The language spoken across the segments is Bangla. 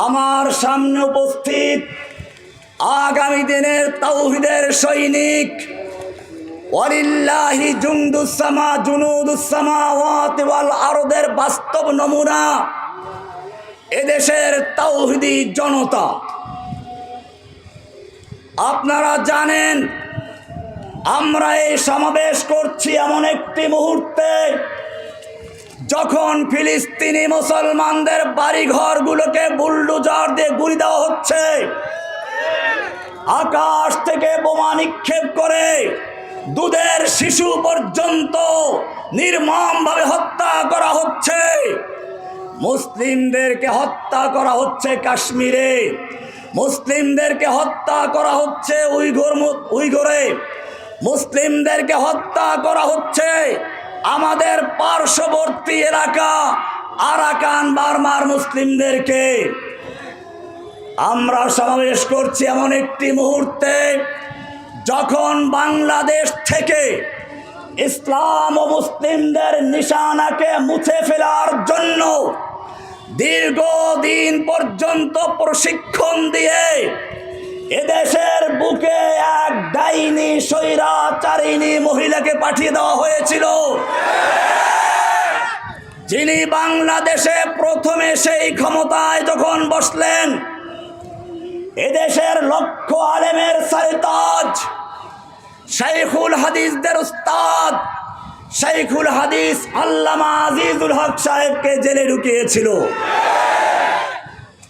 আমার সামনে উপস্থিত আগামী দিনের তাওহীদের সৈনিক, ওয়ালিল্লাহি জুনুদুস সামাওয়াতি ওয়াল আরদের বাস্তব নমুনা এদেশের তাওহীদি জনতা। আপনারা জানেন আমরা এই সমাবেশ করছি এমন একটি মুহূর্তে যখন ফিলিস্তিনি মুসলমানদের বাড়িঘরগুলোকে বুলডোজার দিয়ে গুঁড়ি দেওয়া হচ্ছে, আকাশ থেকে বোমা নিক্ষেপ করে দুধের শিশু পর্যন্ত নির্মমভাবে হত্যা করা হচ্ছে। মুসলিমদেরকে হত্যা করা হচ্ছে কাশ্মীরে, মুসলিমদেরকে হত্যা করা হচ্ছে উইঘুরে, মুসলিমদেরকে হত্যা করা হচ্ছে আমাদের পার্শ্ববর্তী এলাকা আরাকান বার্মার মুসলিমদেরকে। আমরা সমাবেশ করছি এমন একটি মুহূর্তে যখন বাংলাদেশ থেকে ইসলাম ও মুসলিমদের নিশানাকে মুছে ফেলার জন্য দীর্ঘদিন পর্যন্ত প্রশিক্ষণ দিয়ে এদেশের বুকে এক ডাইনি স্বৈরাচারিণী মহিলাকে পাঠিয়ে দেওয়া হয়েছিল, যিনি বাংলাদেশে প্রথমে সেই ক্ষমতায় যখন বসলেন এদেশের লক্ষ আলেমের সারতাজ, শাইখুল হাদিসদের উস্তাদ শাইখুল হাদিস আল্লামা আজিজুল হক সাহেবকে জেলে ঢুকিয়েছিল।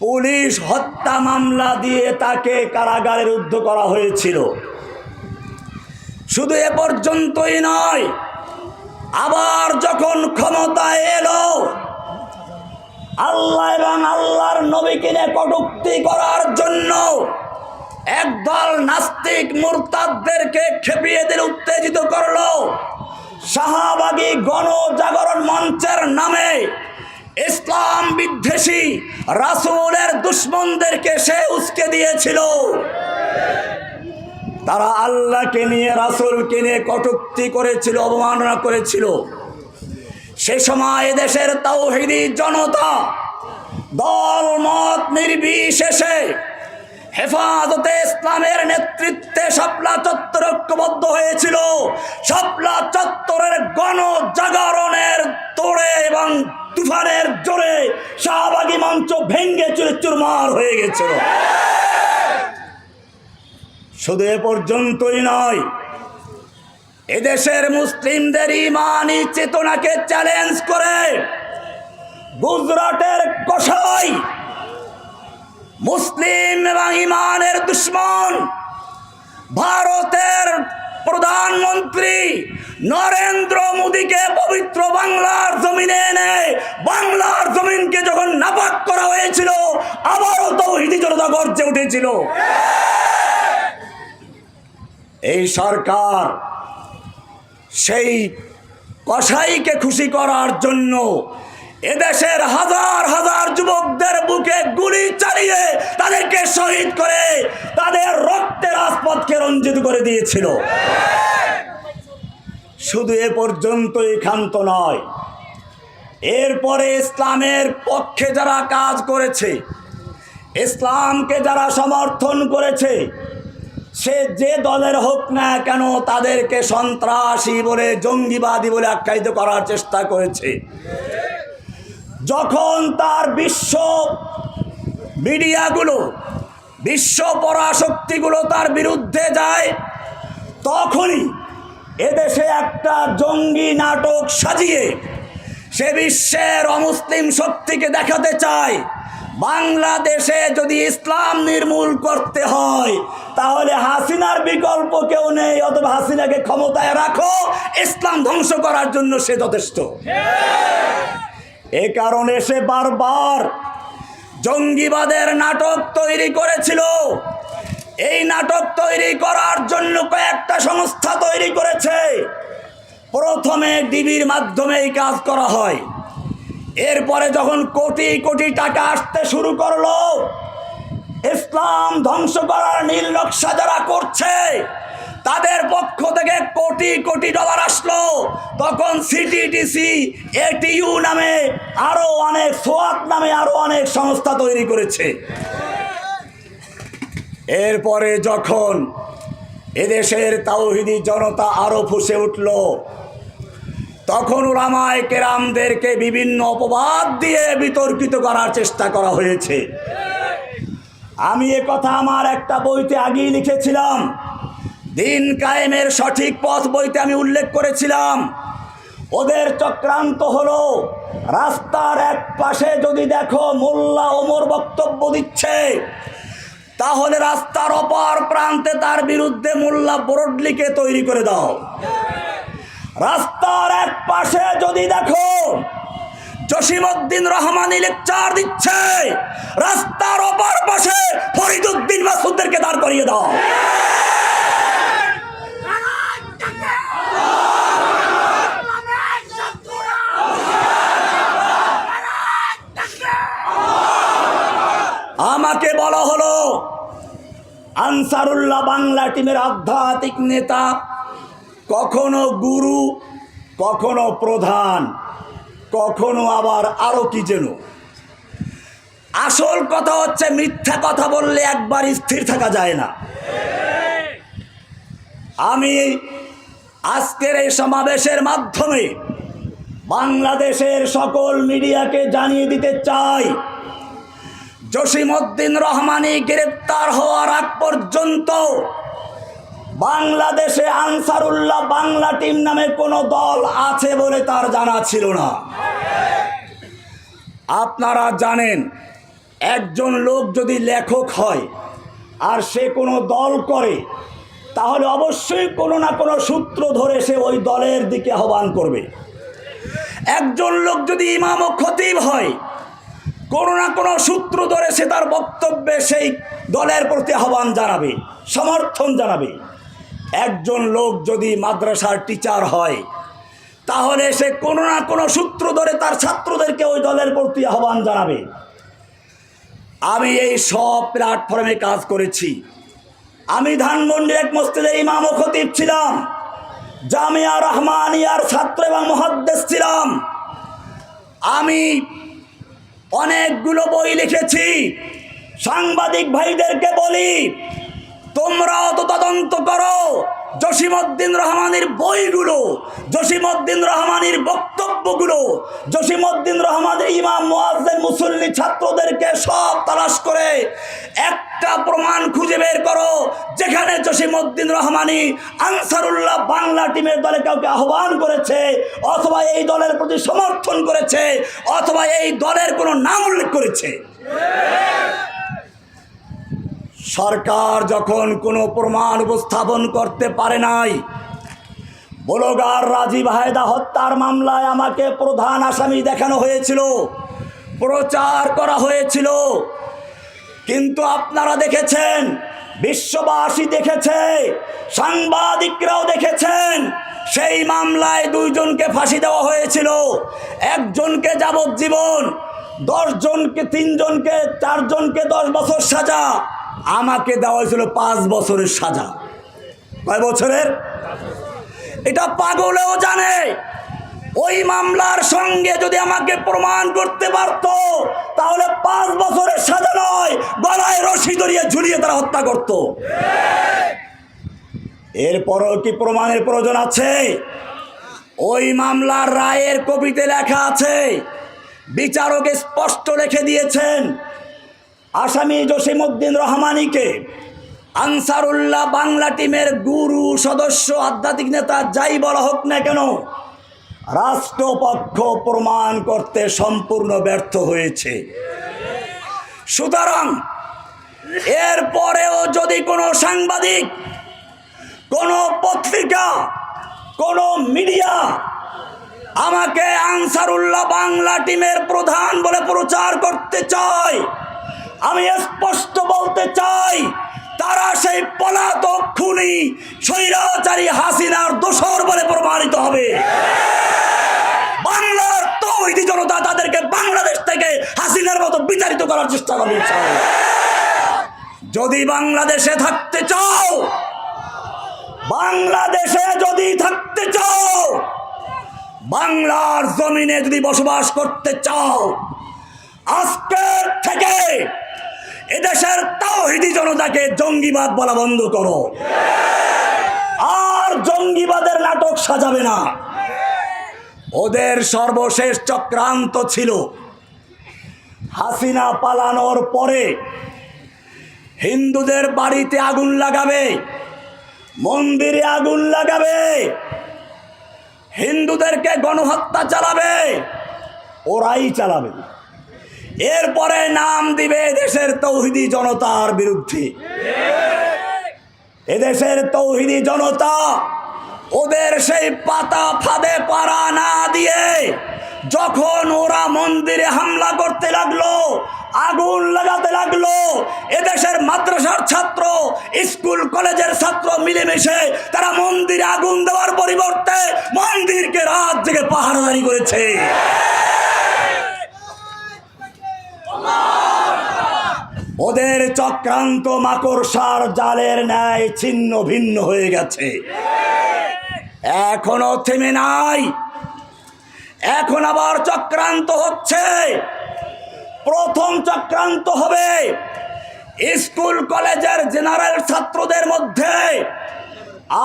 পুলিশ হত্যা মামলা দিয়ে তাকে কারাগারে রুদ্ধ করা হয়েছিল। শুধু এ পর্যন্তই নয়, আবার যখন ক্ষমতায় এলো আল্লাহ এবং আল্লাহর নবীকে নিয়ে কটূক্তি করার জন্য একদল নাস্তিক মুরতাদদেরকে খেপিয়ে দিল, উত্তেজিত করলো। শাহবাগী গণজাগরণ মঞ্চের নামে ইসলাম বিদ্বেষী রাসূলের দুশমনদেরকে সে উস্কে দিয়েছিল। তারা আল্লাহকে নিয়ে রাসূলকে নিয়ে কটূক্তি করেছিল, অবমাননা করেছিল। সে সময় দেশের তাওহীদি জনতা দল মত নির্বিশেষে হেফাজতে ইসলামের নেতৃত্বে শাপলা চত্বরে ঐক্যবদ্ধ হয়েছিল। শাপলা চত্বরের গণজাগরণের তোড়ে এবং তুফানের জোরে শাহবাগী মঞ্চ ভেঙ্গে চুরমার হয়ে গেছিল। শুধু এ পর্যন্তই নয়, এদেশের মুসলিমদের ইমানি চেতনাকে চ্যালেঞ্জ করে গুজরাটের কসাই, মুসলিম এবং ইমানের দুশ্মন ভারতের প্রধানমন্ত্রী নরেন্দ্র মোদীকে পবিত্র বাংলার জমিনে এনে বাংলার জমিনকে যখন নাপাক করা হয়েছিল, আবারও তাওহীদি জনতা গর্জে উঠেছিল। এই সরকার সেই কসাইকে খুশি করার জন্য এদেশের হাজার হাজার যুবকদের বুকে গুলি চালিয়ে তাদেরকে শহীদ করে তাদের রক্তের রাজপথকে রঞ্জিত করে দিয়েছিল। শুধু এ পর্যন্তই ক্ষান্ত নয়, এরপরে ইসলামের পক্ষে যারা কাজ করেছে, ইসলামকে যারা সমর্থন করেছে, সে যে দলের হোক না কেন তাদেরকে সন্ত্রাসী বলে, জঙ্গিবাদী বলে আখ্যায়িত করার চেষ্টা করেছে। যখন তার বিশ্ব মিডিয়াগুলো, বিশ্ব পরাশক্তিগুলো তার বিরুদ্ধে যায়, তখনই এদেশে একটা জঙ্গি নাটক সাজিয়ে সে বিশ্বের অমুসলিম শক্তিকে দেখাতে চায় বাংলাদেশে যদি ইসলাম নির্মূল করতে হয় তাহলে হাসিনার বিকল্প কেউ নেই, অথবা হাসিনাকে ক্ষমতায় রাখো, ইসলাম ধ্বংস করার জন্য সে যথেষ্ট। এ কারণে সে বারবার জঙ্গিবাদের নাটক তৈরি করেছিল। এই নাটক তৈরি করার জন্য কয়েকটা সংস্থা তৈরি করেছে। প্রথমে ডিবির মাধ্যমে এই কাজ করা হয়, এরপরে যখন কোটি কোটি টাকা আসতে শুরু করলো, ইসলাম ধ্বংস করার নীল নকশা যারা করছে তাদের পক্ষ থেকে কোটি কোটি ডলার আসলো। তখন সিটিটিসি, এটিইউ নামে আরো অনেক, সোয়াত নামে আরো অনেক সংস্থা তৈরি করেছে। এরপরে যখন এদেশের তাওহীদি জনতা আরো ফুঁসে উঠল, তখন উলামায়ে কেরামদেরকে বিভিন্ন অপবাদ দিয়ে বিতর্কিত করার চেষ্টা করা হয়েছে। আমি এ কথা আমার একটা বইতে আগেই লিখেছিলাম, দিন কায়েমের সঠিক পথ বইতে আমি উল্লেখ করেছিলাম। ওদের চক্রান্ত হলো, রাস্তার এক পাশে যদি দেখো মোল্লা ওমর বক্তব্য দিচ্ছে, তাহলে রাস্তার অপর প্রান্তে তার বিরুদ্ধে মোল্লা বরডলিকে তৈরি করে দাও। রাস্তার এক পাশে যদি দেখো জসিমউদ্দিন রহমানী লেকচার দিচ্ছে, রাস্তার অপর পাশে ফরিদউদ্দিন মাসুদদেরকে দাঁড় করিয়ে দাও। আমাকে বলা হলো আনসারুল্লাহ বাংলা টিমের আধ্যাত্মিক নেতা, কখনো গুরু, কখনো প্রধান, কখনো আবার আরো কি যেন। আসল কথা হচ্ছে, মিথ্যা কথা বললে একবার স্থির থাকা যায় না। আমি আজকের এই সমাবেশের মাধ্যমে বাংলাদেশের সকল মিডিয়াকে জানিয়ে দিতে চাই, জসিমউদ্দিন রহমানী গ্রেপ্তার হওয়ার আগ পর্যন্ত বাংলাদেশে আনসারুল্লাহ বাংলা টিম নামে কোনো দল আছে বলে তার জানা ছিল না। আপনারা জানেন, একজন লোক যদি লেখক হয় আর সে কোনো দল করে, তাহলে অবশ্যই কোনো না কোনো সূত্র ধরে সে ওই দলের দিকে আহ্বান করবে। একজন লোক যদি ইমাম ও খতিব হয়, কোনো না কোনো সূত্র ধরে সে তার বক্তব্যে সেই দলের প্রতি আহ্বান জানাবে, সমর্থন জানাবে। একজন লোক যদি মাদ্রাসার টিচার হয়, তাহলে সে কোনো না কোনো সূত্র ধরে তার ছাত্রদেরকে ওই দলের প্রতি আহ্বান জানাবে। আমি এই সব প্ল্যাটফর্মে কাজ করেছি। আমি ধানমন্ডির এক মসজিদের ইমাম ও খতিব ছিলাম, জামিয়া রহমানিয়ার ছাত্র এবং মুহাদ্দিস ছিলাম। আমি অনেকগুলো বই লিখেছি। সাংবাদিক ভাইদেরকে বলি, তোমরাও তো তদন্ত করো জসিমউদ্দিন রহমানের বইগুলো, জসিমউদ্দিন রহমানের বক্তব্যগুলো, জসিমউদ্দিন রহমানের ইমাম, মুয়াজ্জিন, মুসল্লি ছাত্রদেরকে সব তালাশ করে একটা প্রমাণ খুঁজে বের করো যেখানে জসিমউদ্দিন রহমানী আনসারুল্লাহ বাংলা টিমের দলে কাউকে আহ্বান করেছে, অথবা এই দলের প্রতি সমর্থন করেছে, অথবা এই দলের কোনো নাম উল্লেখ করেছে। সরকার যখন কোনো প্রমাণ উপস্থাপন করতে পারে নাই, ব্লগার রাজীব হায়দা হত্যার মামলায় আমাকে প্রধান আসামি দেখানো হয়েছিল, প্রচার করা হয়েছিল। কিন্তু আপনারা দেখেছেন, বিশ্ববাসী দেখেছে, সাংবাদিকরাও দেখেছেন, সেই মামলায় 2 জনকে ফাঁসি দেওয়া হয়েছিল, 1 জনকে যাবজ্জীবন, 10 জনকে, 3 জনকে, 4 জনকে 10 বছর সাজা, আমাকে দেওয়া হয়েছিল 5 বছরের সাজা। কয় বছরের? এটা পাগলেও জানে। ওই মামলার সঙ্গে যদি আমাকে প্রমাণ করতে পারত, তাহলে 5 বছরের সাজা নয়, গলায় রশি ধরিয়ে ঝুলিয়ে তারা হত্যা করত। এরপরও কি প্রমাণের প্রয়োজন আছে? ওই মামলার রায়ের কপিতে লেখা আছে, বিচারক স্পষ্ট লিখে দিয়েছেন, আসামি জসিমউদ্দিন রহমানীকে আনসারুল্লাহ বাংলা টিমের গুরু, সদস্য, আধ্যাত্মিক নেতা যাই বলা হোক না কেন, রাষ্ট্রপক্ষ প্রমাণ করতে সম্পূর্ণ ব্যর্থ হয়েছে। সুতরাং এরপরেও যদি কোনো সাংবাদিক, কোনো পত্রিকা, কোনো মিডিয়া আমাকে আনসারুল্লাহ বাংলা টিমের প্রধান বলে প্রচার করতে চায়, আমি স্পষ্ট বলতে চাই, তারা সেই পলাতক খুনি স্বৈরাচারী হাসিনার দোসর বলে প্রমাণিত হবে। বাংলার তাওহীদি জনতা তাদেরকে বাংলাদেশ থেকে হাসিনার মতো বিচারিত করার চেষ্টা করবে। যদি বাংলাদেশে থাকতে চাও, বাংলাদেশে যদি থাকতে চাও, বাংলার জমিনে যদি বসবাস করতে চাও, আজকে থেকে এদেশের তাওহীদি জনতাকে জঙ্গিবাদ বলা বন্ধ করো। আর জঙ্গিবাদের নাটক সাজাবে না। ওদের সর্বশেষ চক্রান্ত ছিল হাসিনা পালানোর পরে হিন্দুদের বাড়িতে আগুন লাগাবে, মন্দিরে আগুন লাগাবে, হিন্দুদেরকে গণহত্যা চালাবে, ওরাই চালাবে। এরপরে নাম দিবে দেশের তৌহিদি জনতার বিরুদ্ধে। এদেশের তৌহিদি জনতা ওদের সেই পাতা ফাঁদে পাড়া না দিয়ে যখন ওরা মন্দিরে হামলা করতে লাগলো, আগুন লাগাতে লাগলো, এদেশের মাদ্রাসার ছাত্র, স্কুল কলেজের ছাত্র মিলেমিশে তারা মন্দিরে আগুন দেওয়ার পরিবর্তে মন্দিরকে রাত জেগে পাহারাদারি করেছে। ওদের চক্রান্ত মাকড়সার জালের ন্যায় ছিন্ন ভিন্ন হয়ে গেছে, এখনো থেমে নাই। এখন আবার চক্রান্ত হচ্ছে। প্রথম চক্রান্ত হবে স্কুল কলেজের জেনারেল ছাত্রদের মধ্যে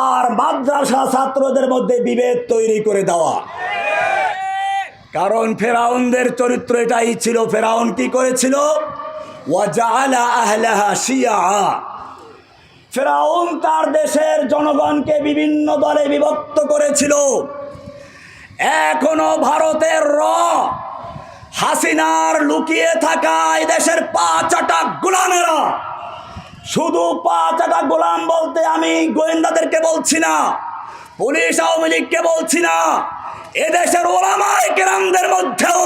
আর মাদ্রাসা ছাত্রদের মধ্যে বিভেদ তৈরি করে দেওয়া। কারণ ফেরাউনদের চরিত্র এটাই ছিল। ফেরাউন কি করেছিল? ওয়াজআলা আহলাহা শিয়া। ফেরাউন তার দেশের জনগণকে বিভিন্ন দলে বিভক্ত করেছিল। এখনো ভারতের হাসিনার লুকিয়ে থাকা এই দেশের পা চাটা গোলামেরা, শুধু পা চাটা গোলাম বলতে আমি গোয়েন্দাদেরকে বলছি না, পুলিশ আওয়ামী লীগকে বলছি না, এদেশের ওলামায়ে কেরামদের মধ্যেও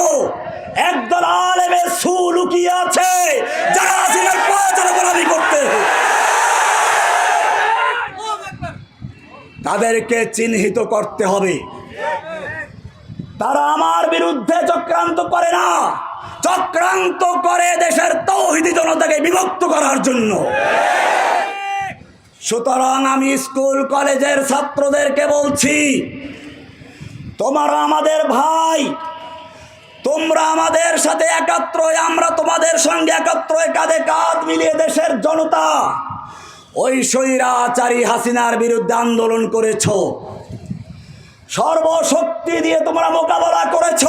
একদল আলেমে সু লুকিয়ে আছে যারা হাসিনার পা চাটা গোলামি করতে। তাদেরকে চিহ্নিত করতে হবে। তারা আমার বিরুদ্ধে চক্রান্ত করে না, চক্রান্ত করে দেশের তাওহীদি জনতাকে বিভক্ত করার জন্য। সুতরাং আমি স্কুল কলেজের ছাত্রদেরকে বলছি, তোমরা আমাদের ভাই, তোমরা আমাদের সাথে একাত্র, আমরা তোমাদের সঙ্গে একাত্র, কাঁধে কাঁধ মিলিয়ে দেশের জনতা ওই স্বৈরাচারী হাসিনার বিরুদ্ধে আন্দোলন করেছ, সর্বশক্তি দিয়ে তোমরা মোকাবেলা করেছ।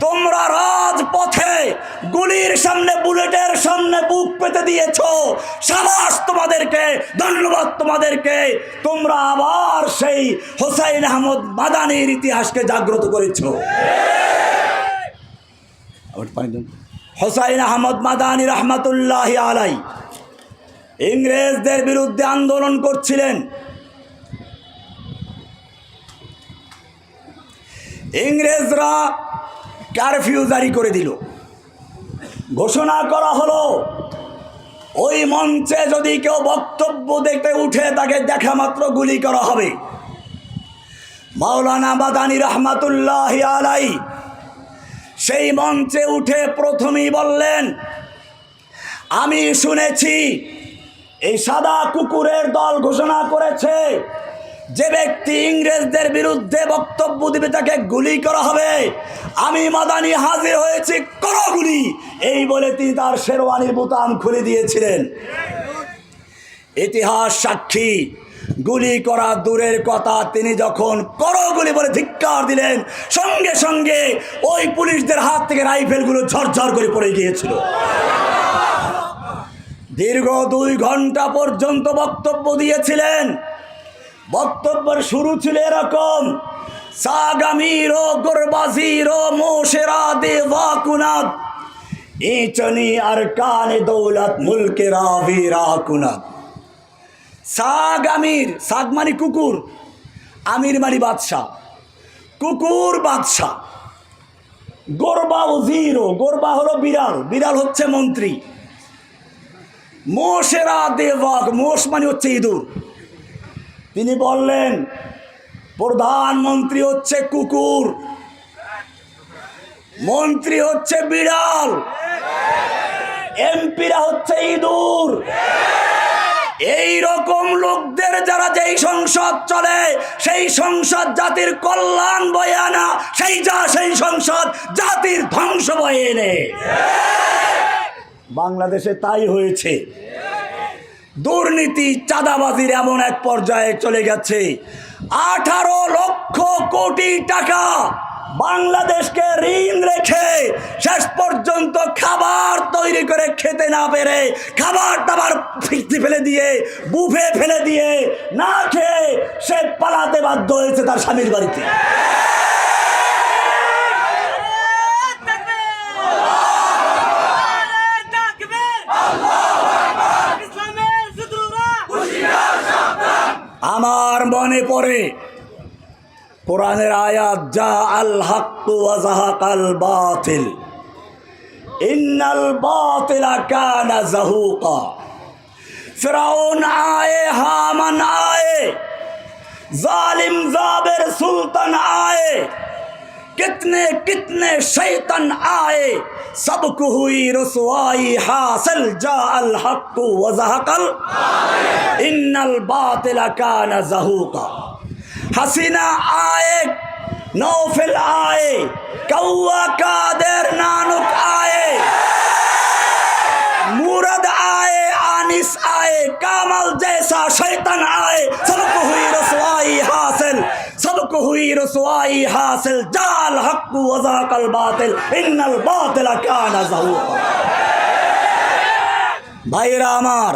তোমরা রাজপথে গুলির সামনে, বুলেটের সামনে বুক পেতে দিয়েছ। সাবাস তোমাদেরকে, ধন্যবাদ তোমাদেরকে। তোমরা আবার সেই হোসাইন আহমদ মাদানির ইতিহাসকে জাগ্রত করেছ। হোসাইন আহমদ মাদানি রহমাতুল্লাহি আলাইহি ইংরেজদের বিরুদ্ধে আন্দোলন করছিলেন। ইংরেজরা কারফিউ জারি করে দিল, ঘোষণা করা হলো ওই মঞ্চে যদি কেউ বক্তব্য দেখতে উঠে তাকে দেখা মাত্র গুলি করা হবে। মাওলানা মাদানি রহমাতুল্লাহি আলাইহি সেই মঞ্চে উঠে প্রথমেই বললেন, আমি শুনেছি এই সাদা কুকুরের দল ঘোষণা করেছে যে ব্যক্তি ইংরেজদের বিরুদ্ধে বক্তব্য দিবে তাকে গুলি করা হবে। আমি মাদানি হাজির হয়েছি, করো গুলি। এই বলে তিনি তার শেরওয়ানির বোতাম খুলে দিয়েছিলেন। ইতিহাস সাক্ষী, গুলি করা দূরের কথা, তিনি যখন করো গুলি বলে ধিক্কার দিলেন, সঙ্গে সঙ্গে ওই পুলিশদের হাত থেকে রাইফেলগুলো ঝরঝর করে পড়ে গিয়েছিল। দীর্ঘ 2 ঘন্টা পর্যন্ত বক্তব্য দিয়েছিলেন। বক্তব্যের শুরু ছিল এরকম, সাগামিরো গুরবাজিরো মোশেরা দেওয়া কুনাদ ইচনি আরকানে দৌলত মুলকে রাভি রাকুনাদ। সাগ আমির, সাগ মানে কুকুর, আমির মানে বাদশাহ, কুকুর বাদশাহ। গোরবা উজিরো, গোরবা হলো বিড়াল, বিড়াল হচ্ছে মন্ত্রী। মোশেরা দেওয়াক, মোশ মানে হচ্ছে ইঁদুর। তিনি বললেন প্রধানমন্ত্রী হচ্ছে কুকুর, মন্ত্রী হচ্ছে বিড়াল, এমপিরা হচ্ছে ইঁদুর। এই রকম লোকদের যারা যেই সংসদ চলে, সেই সংসদ জাতির কল্যাণ বয়ে আনা, সেই সংসদ জাতির ধ্বংস বয়ে এনে। বাংলাদেশে তাই হয়েছে। দুর্নীতি চাঁদাবাজির এমন এক পর্যায়ে চলে গেছে, 18 লক্ষ কোটি টাকা বাংলাদেশকে ঋণ রেখে শেষ পর্যন্ত খাবার তৈরি করে খেতে না পেরে, খাবার টাবার ফেলে দিয়ে, বুফে ফেলে দিয়ে, না খেয়ে সে পালাতে বাধ্য হয়েছে তার স্বামীর বাড়িতে। আমার মনে পড়ে কোরআনের আয়াত, যা আল হাক্কু ওয়া যাহাকাল বাতিল ইন্নাল বাতিলা কানা যাহুকা। ফিরাউন आए, हामान आए, जालिम जाबिर सुल्तान आए, कितने कितने शैतान आए, सबको हुई रसवाई हासिल, जा अल हक्कु व ज़हक़ल इन्नल बातिला काना ज़हूक़ा। हसीना आए, नौफिल आए, कौआ कादिर नानुक आए, मुरद आए, आनिस आए, कामल जैसा शैतान आए, सबको हुई रसवाई हासिल, सबको हुई रसवाई हासिल, जाल हक्कु व ज़हक़ल बातिल इन्नल बातिला काना ज़हूक़ा। ভাইরা আমার,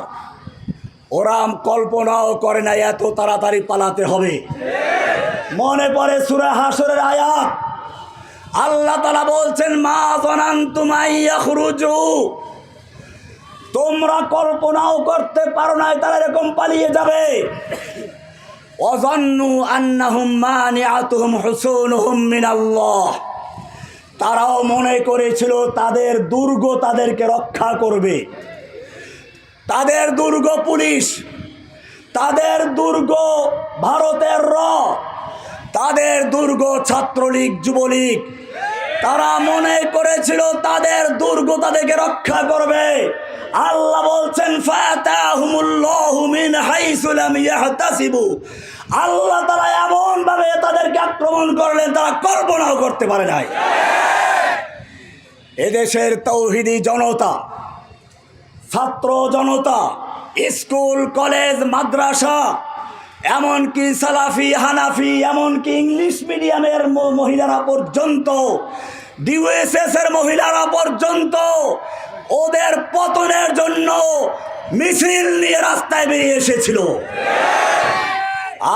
ওরা কল্পনাও করে না এত তাড়াতাড়ি পালাতে হবে। মনে পড়ে সূরা হাশরের আয়াত, আল্লাহ তাআলা বলছেন, মা যানান্তুম আইয়াখরুজু, তোমরা কল্পনাও করতে পারো না তারা এরকম পালিয়ে যাবে। ওয়াযান্নু আন্নাহুম মানিআতুহুম হুসুনুহুম মিনাল্লাহ, তারাও মনে করেছিল তাদের দুর্গ তাদেরকে রক্ষা করবে। তাদের দুর্গ পুলিশ, তাদের দুর্গ ভারতের তাদের দুর্গ ছাত্রলীগ যুবলীগ, তারা মনে করেছিল তাদের দুর্গ তাদেরকে রক্ষা করবে। আল্লাহ বলছেন, ফাতাহুমুল্লাহু মিন হাইসু লাম ইয়াহতাসিবু, আল্লাহ তাআলা এমন ভাবে তাদেরকে আক্রমণ করলেন তারা কল্পনাও করতে পারে নাই। এদেশের তৌহিদি জনতা, ছাত্র জনতা, স্কুল কলেজ মাদ্রাসা, এমনকি সালাফি হানাফি, এমনকি ইংলিশ মিডিয়ামের মহিলারা পর্যন্ত, ডিওএসএস এর মহিলারা পর্যন্ত ওদের পতনের জন্য মিছিল নিয়ে রাস্তায় বেরিয়ে এসেছিল।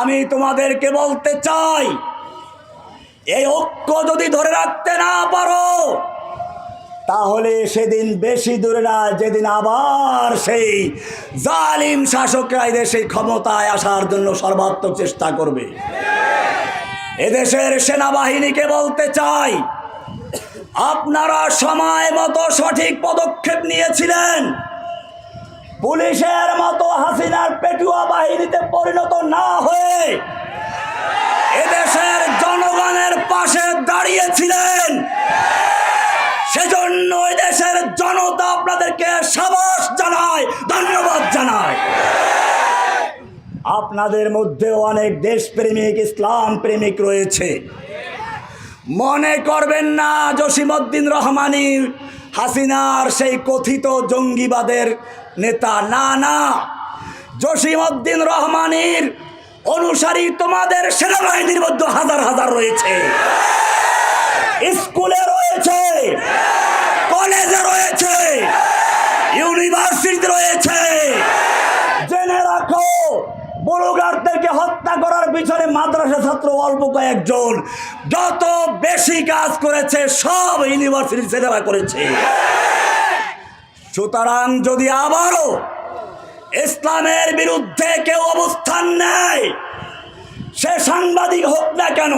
আমি তোমাদেরকে বলতে চাই, এই ঐক্য যদি ধরে রাখতে না পারো, তাহলে সেদিন বেশি দূরে না যেদিন আবার সেই জালিম শাসকরা এদেশে ক্ষমতায় আসার জন্য সর্বাত্মক চেষ্টা করবে। এদেশের সেনাবাহিনীকে বলতে চাই, আপনারা সময় মতো সঠিক পদক্ষেপ নিয়েছিলেন। পুলিশের মতো হাসিনার পেটুয়া বাহিনীতে পরিণত না হয়ে এদেশের জনগণের পাশে দাঁড়িয়েছিলেন। সেজন্য এই দেশের জনতা আপনাদেরকে সাবাস জানায়, ধন্যবাদ জানায়। আপনাদের মধ্যেও অনেক দেশপ্রেমিক, ইসলাম প্রেমিক রয়েছে। মনে করবেন না জসিমউদ্দিন রহমানী হাসিনার সেই কথিত জঙ্গিবাদের নেতা, না না, জসিমউদ্দিন রহমানীর অনুসারী তোমাদের সেনাবাহিনীর মধ্যে হাজার হাজার রয়েছে, স্কুলে রয়েছে, কলেজে রয়েছে, ইউনিভার্সিটিতে রয়েছে। জেনে রাখো, বড়গারদেরকে হত্যা করার পিছনে মাদ্রাসা ছাত্র অল্প কয়েকজন, যত বেশি কাজ করেছে সব ইউনিভার্সিটির ছেলেরা করেছে। সুতরাং যদি আবারও ইসলামের বিরুদ্ধে কেউ অবস্থান নেয়, সে সাংবাদিক হোক না কেন,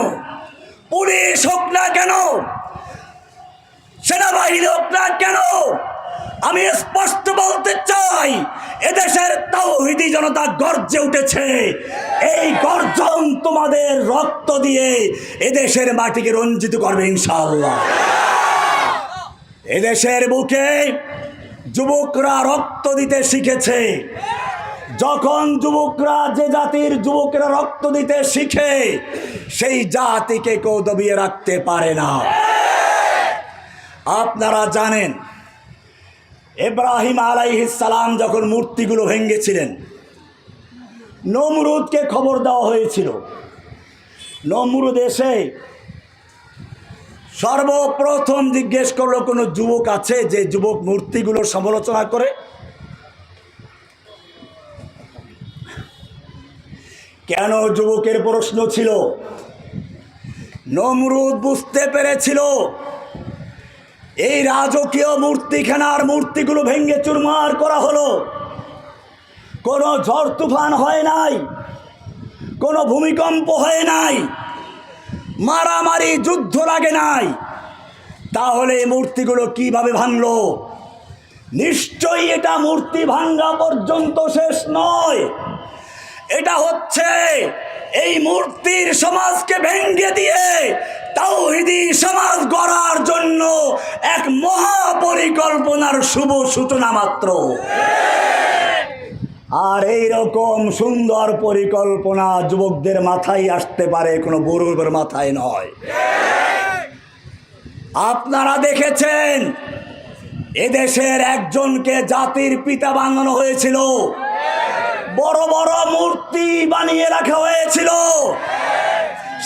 পুলিশ হোক না কেন, সেনাবাহিনী হোক না কেন, আমি স্পষ্ট বলতে চাই, এদেশের তাওহীদি জনতা গর্জে উঠেছে। এই গর্জন তোমাদের রক্ত দিয়ে এদেশের মাটিকে রঞ্জিত করবে ইনশাআল্লাহ। এদেশের বুকে যুবকরা রক্ত দিতে শিখেছে, যখন যুবকরা, যে জাতির যুবকরা রক্ত দিতে শিখে, সেই জাতিকে কেউ দবিয়ে রাখতে পারে না। আপনারা জানেন ইব্রাহিম আলাইহিস সালাম যখন মূর্তিগুলো ভেঙেছিলেন, নমরুদকে খবর দেওয়া হয়েছিল। নমরুদ এসে সর্বপ্রথম জিজ্ঞেস করলো, কোনো যুবক আছে যে যুবক মূর্তিগুলোর সমালোচনা করে? কেন যুবকের প্রশ্ন ছিল? নমরুদ বুঝতে পেরেছিল এই রাজকীয় মূর্তিখানার মূর্তিগুলো ভেঙে চুরমার করা হলো, কোনো ঝড় তুফান হয় নাই, কোনো ভূমিকম্প হয় নাই, মারামারি যুদ্ধ লাগে নাই, তাহলে এই মূর্তিগুলো কিভাবে ভাঙলো? নিশ্চয়ই এটা মূর্তি ভাঙা পর্যন্ত শেষ নয়, এটা হচ্ছে এই মূর্তির সমাজকে ভেঙে দিয়ে তাওহীদি সমাজ গড়ার জন্য এক মহা পরিকল্পনার শুভ সূচনা মাত্র। আর এইরকম সুন্দর পরিকল্পনা যুবকদের মাথায় আসতে পারে, কোনো বুড়োর মাথায় নয়। আপনারা দেখেছেন এদেশের একজনকে জাতির পিতা বানানো হয়েছিল, বড় বড় মূর্তি বানিয়ে রাখা হয়েছিল।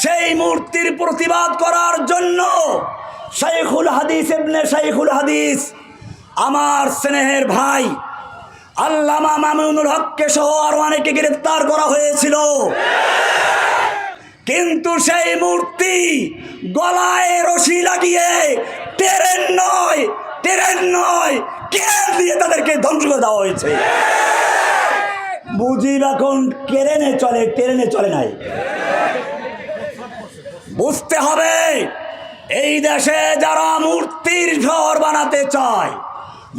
সেই মূর্তির প্রতিবাদ করার জন্য শাইখুল হাদিস ইবনে শাইখুল হাদিস, আমার স্নেহের ভাই আল্লামা মামুনুল হককে সহ আরো অনেকে গ্রেফতার করা হয়েছিল। কিন্তু সেই মূর্তি গলায় রশি লাগিয়ে ট্রেন নয় কেন দিয়ে তাদেরকে ধ্বংস করে দেওয়া হয়েছে। বুঝিব এখন ট্রেনে চলে নাই। বুঝতে হবে এই দেশে যারা মূর্তির শহর বানাতে চায়,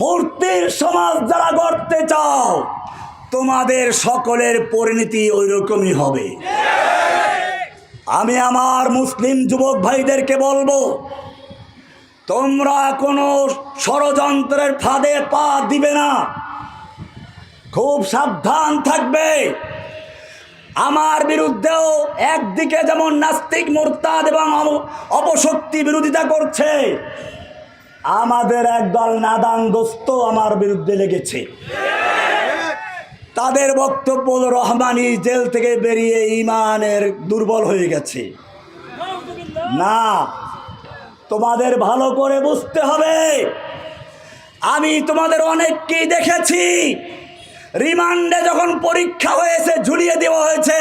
মূর্তির সমাজ যারা গড়তে চাও, তোমাদের সকলের পরিণতি ওই রকমই হবে। আমি আমার মুসলিম যুবক ভাইদেরকে বলবো, তোমরা কোনো ষড়যন্ত্রের ফাঁদে পা দিবে না, খুব সাবধান থাকবে। আমার বিরুদ্ধেও একদিকে যেমন নাস্তিক, মুরতাদ এবং অপশক্তি বিরোধিতা করছে, আমাদের একদল নাদান দোস্ত আমার বিরুদ্ধে লেগেছে। তাদের বক্তব্য রহমানি জেল থেকে বেরিয়ে ইমানের দুর্বল হয়ে গেছে। না, তোমাদের ভালো করে বুঝতে হবে, আমি তোমাদের অনেককেই দেখেছি রিমান্ডে যখন পরীক্ষা হয়েছে, ঝুলিয়ে দেওয়া হয়েছে,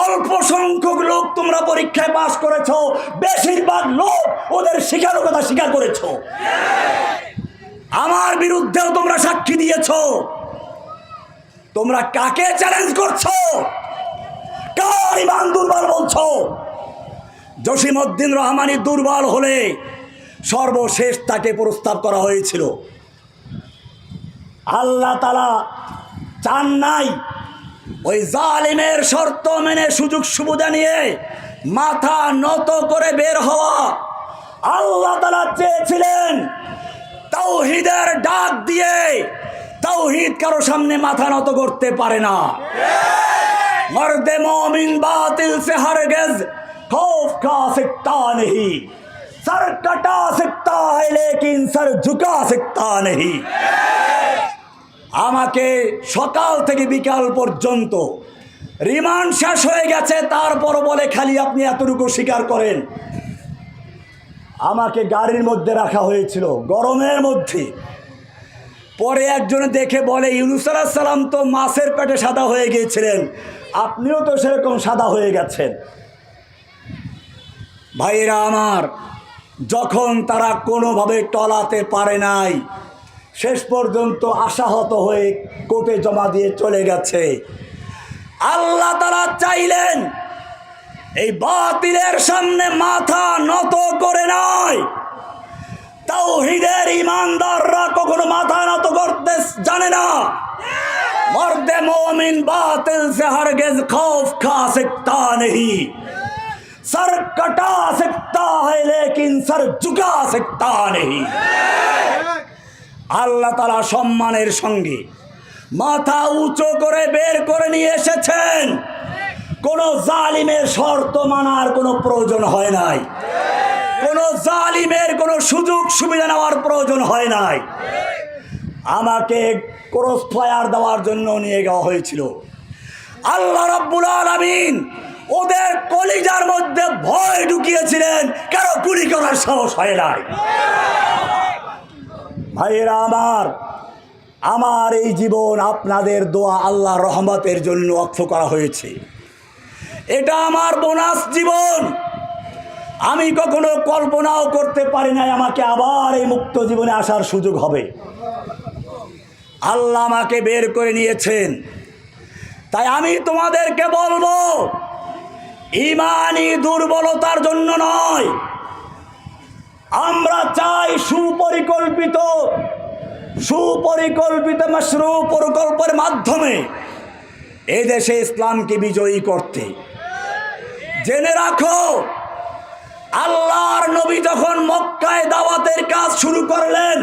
অল্প সংখ্যক লোক তোমরা পরীক্ষায় পাশ করেছো, বেশিরভাগ লোক ওদের স্বীকারকতা স্বীকার করেছো। আমার বিরুদ্ধেও তোমরা সাক্ষী দিয়েছো। তোমরা কাকে চ্যালেঞ্জ করছো? কার ইমান দুর্বল বলছো? জসিমউদ্দিন রহমানি দুর্বল হলে সর্বশেষ তাকে প্রস্তাব করা হয়েছিল। আল্লাহ তাআলা চান নাই ওই জালিমের শর্ত মেনে সুযোগ সুবিধা নিয়ে মাথা নত করে বের হওয়া। আল্লাহ তাআলা চেয়েছিলেন তাওহীদের ডাক দিয়ে, তাওহীদ কারো সামনে মাথা নত করতে পারে না। মর্দে মোমিন বাতিল সে হরগিজ खौफ खा सकता नहीं, सर कटा सकता है लेकिन सर झुका सकता नहीं। আমাকে সকাল থেকে বিকাল পর্যন্ত রিমান্ড শেষ হয়ে গেছে, তারপর বলে খালি আপনি এতটুকু স্বীকার করেন। আমাকে গাড়ির মধ্যে রাখা হয়েছিল গরমের মধ্যে। পরে একজনে দেখে বলে, ইউনূস আলাইহিস সালাম তো মাছের পেটে সাদা হয়ে গিয়েছিলেন, আপনিও তো সেরকম সাদা হয়ে গেছেন। ভাইরা আমার, যখন তারা কোনোভাবে টলাতে পারে নাই, শেষ পর্যন্ত আশাহত হয়ে কোর্টে জমা দিয়ে চলে গেছে। আল্লাহ তাআলা চাইলেন এই বাতিলের সামনে মাথা নত করে নয়। তাওহীদের ঈমানদাররা কখনো মাথা নত করতে জানে না। মর্দে মোমিন বাতিল সে হরগিজ खौफ खा सकता नहीं, सर कटा सकता है लेकिन सर झुका सकता नहीं। আল্লাহ তাআলা সম্মানের সঙ্গে মাথা উঁচু করে বের করে নিয়ে এসেছেন। কোনো জালিমের শর্ত মানার কোনো প্রয়োজন হয় নাই, কোনো জালিমের কোনো সুযোগ সুবিধা নেওয়ার প্রয়োজন হয় নাই। আমাকে ক্রস ফায়ার দেওয়ার জন্য নিয়ে যাওয়া হয়েছিল। আল্লাহ রাব্বুল আলামিন ওদের কলিজার মধ্যে ভয় ঢুকিয়েছিলেন, কারো গুলি করার সাহস হয় নাই। ভাইয়েরা আমার এই জীবন আপনাদের দোয়া আল্লাহর রহমতের জন্য ওয়াকফ করা হয়েছে। এটা আমার বোনাস জীবন। আমি কখনো কল্পনাও করতে পারি নাই আমাকে আবার এই মুক্ত জীবনে আসার সুযোগ হবে। আল্লাহ আমাকে বের করে নিয়েছেন। তাই আমি তোমাদেরকে বলবো, ঈমানি দুর্বলতার জন্য নয়, আমরা চাই সুপরিকল্পিত মাশরু প্রকল্পের মাধ্যমে এই দেশে ইসলামকে বিজয়ী করতে। জেনে রাখো, আল্লাহর নবী যখন মক্কায় দাওয়াতের কাজ শুরু করলেন,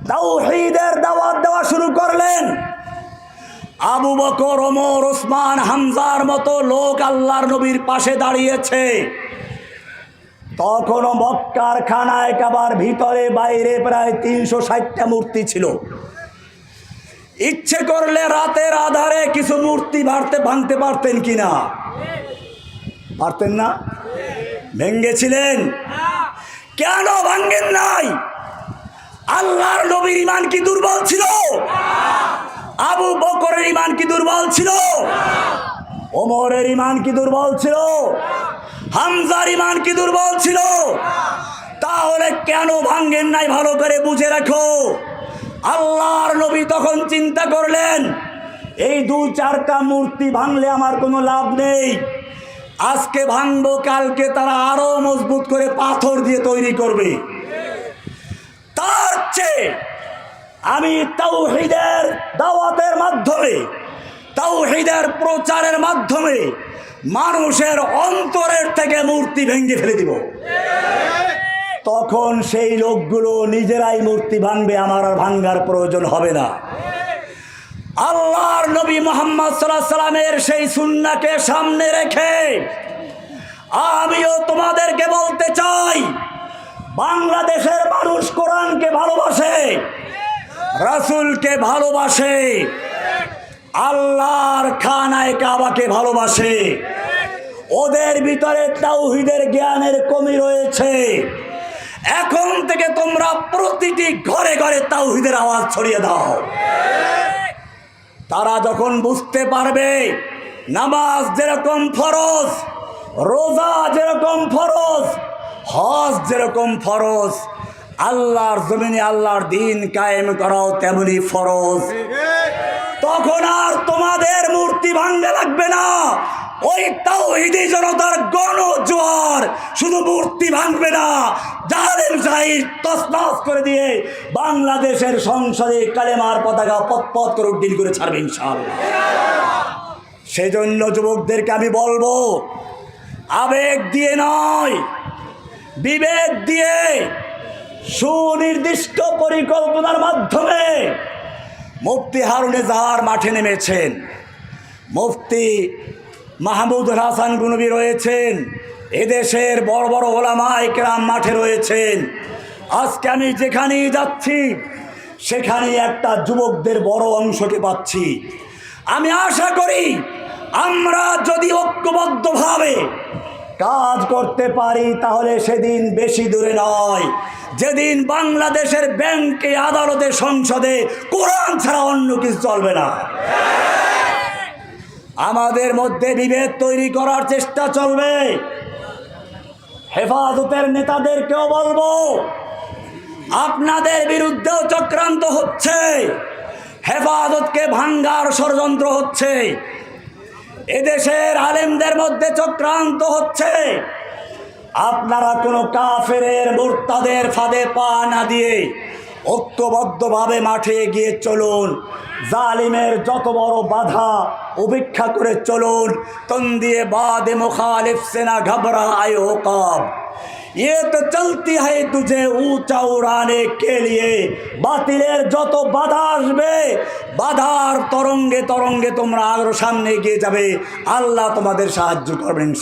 তাওহীদের দাওয়াত দেওয়া শুরু করলেন, আবু বকর, ওমর, ওসমান, হামজার মতো লোক আল্লাহর নবীর পাশে দাঁড়িয়েছে। তখনও মক্কার খানায় কাবার ভিতরে বাইরে প্রায় 360টা মূর্তি ছিল। ইচ্ছে করলে রাতের আধারে কিছু মূর্তি ভাঙতে পারতেন কিনা? পারতেন না? ভেঙ্গেছিলেন? কেন ভাঙেন নাই? আল্লাহর নবীর ঈমান কি দুর্বল ছিল? আবু বকরের ঈমান কি দুর্বল ছিল? ওমরের ঈমান কি দুর্বল ছিল? হামজার ঈমান কি দুর্বল ছিল? তাহলে কেন ভাঙেন নাই? ভালো করে বুঝে রাখো। আল্লাহর নবী তখন চিন্তা করলেন, এই 2-4টা মূর্তি ভাঙলে আমার কোনো লাভ নেই। আজকে ভাঙবো, কালকে তারা আরো মজবুত করে পাথর দিয়ে তৈরি করবে। তার চেয়ে আমি তাওহীদের দাওয়াতের মাধ্যমে, তাওহীদের প্রচারের মাধ্যমে মানুষের অন্তরের থেকে মূর্তি ভেঙে ফেলে দিব। তখন সেই লোকগুলো নিজেরাই মূর্তি ভাঙবে, আমার আর ভাঙার প্রয়োজন হবে না। আল্লাহর নবী মুহাম্মদ সাল্লাল্লাহু আলাইহি সাল্লামের সেই সুন্নাহকে সামনে রেখে আমিও তোমাদেরকে বলতে চাই, বাংলাদেশের মানুষ কোরআনকে ভালোবাসে, রাসূলকে ভালোবাসে, আল্লাহর খানায়ে কাবাকে ভালোবাসে। ওদের ভিতরে তাওহীদের জ্ঞানের কমি রয়েছে। এখন থেকে তোমরা প্রতিটি ঘরে ঘরে তাওহীদের আওয়াজ ছড়িয়ে দাও। তারা যখন বুঝতে পারবে নামাজ যেরকম ফরজ, রোজা যেরকম ফরজ, হজ যেরকম ফরজ, আল্লাহর জমিনে আল্লাহর দ্বীন কায়েম করাও তেমনি ফরজ, তখন আর তোমাদের মূর্তি ভাঙতে লাগবে না। ওই তাওহীদি জনতার গণজোয়ার শুধু মূর্তি ভাঙবে না, জালেম জাহির তছনছ করে দিয়ে বাংলাদেশের সংসদে কালেমার পতাকা পতপত করে উড্ডীন করে ছাড়বে ইনশাআল্লাহ। সেজন্য যুবকদেরকে আমি বলবো, আবেগ দিয়ে নয়, বিবেক দিয়ে সুনির্দিষ্ট পরিকল্পনার মাধ্যমে মুফতি হারুন এজাহার মাঠে নেমেছেন, মুফতি মাহমুদুল হাসান গনবী রয়েছেন, এদেশের বড় বড় ওলামায়ে কেরাম মাঠে রয়েছেন। আজকে আমি যেখানেই যাচ্ছি সেখানেই একটা যুবকদের বড় অংশকে পাচ্ছি। আমি আশা করি আমরা যদি ঐক্যবদ্ধভাবে কাজ করতে পারি তাহলে সেদিন বেশি দূরে নয়, যেদিন বাংলাদেশের ব্যাংকে, আদালতে, সংসদে কোরআন ছাড়া অন্য কিছু চলবে না। আমাদের মধ্যে বিভেদ তৈরি করার চেষ্টা চলবে। হেফাজতের নেতাদেরকেও বলবো, আপনাদের বিরুদ্ধেও চক্রান্ত হচ্ছে, হেফাজতকে ভাঙ্গার ষড়যন্ত্র হচ্ছে, এদেশের আলেমদের মধ্যে চক্রান্ত হচ্ছে। আপনারা কোনো কাফেরের মুরতাদের ফাঁদে পা না দিয়ে ঐক্যবদ্ধভাবে মাঠে গিয়ে চলুন, জালিমের যত বড় বাধা উপেক্ষা করে চলুন। তন্দিয়ে বাদে মুখালিফ से ना घबराए उकाब, ये तो चलती है तुझे ऊंचा उड़ाने के लिए। বাতিলের যত বাধা আসবে, বাধার তরঙ্গে তরঙ্গে তোমরা আরো সামনে এগিয়ে যাবে। আল্লাহ তোমাদের সাহায্য করবেন।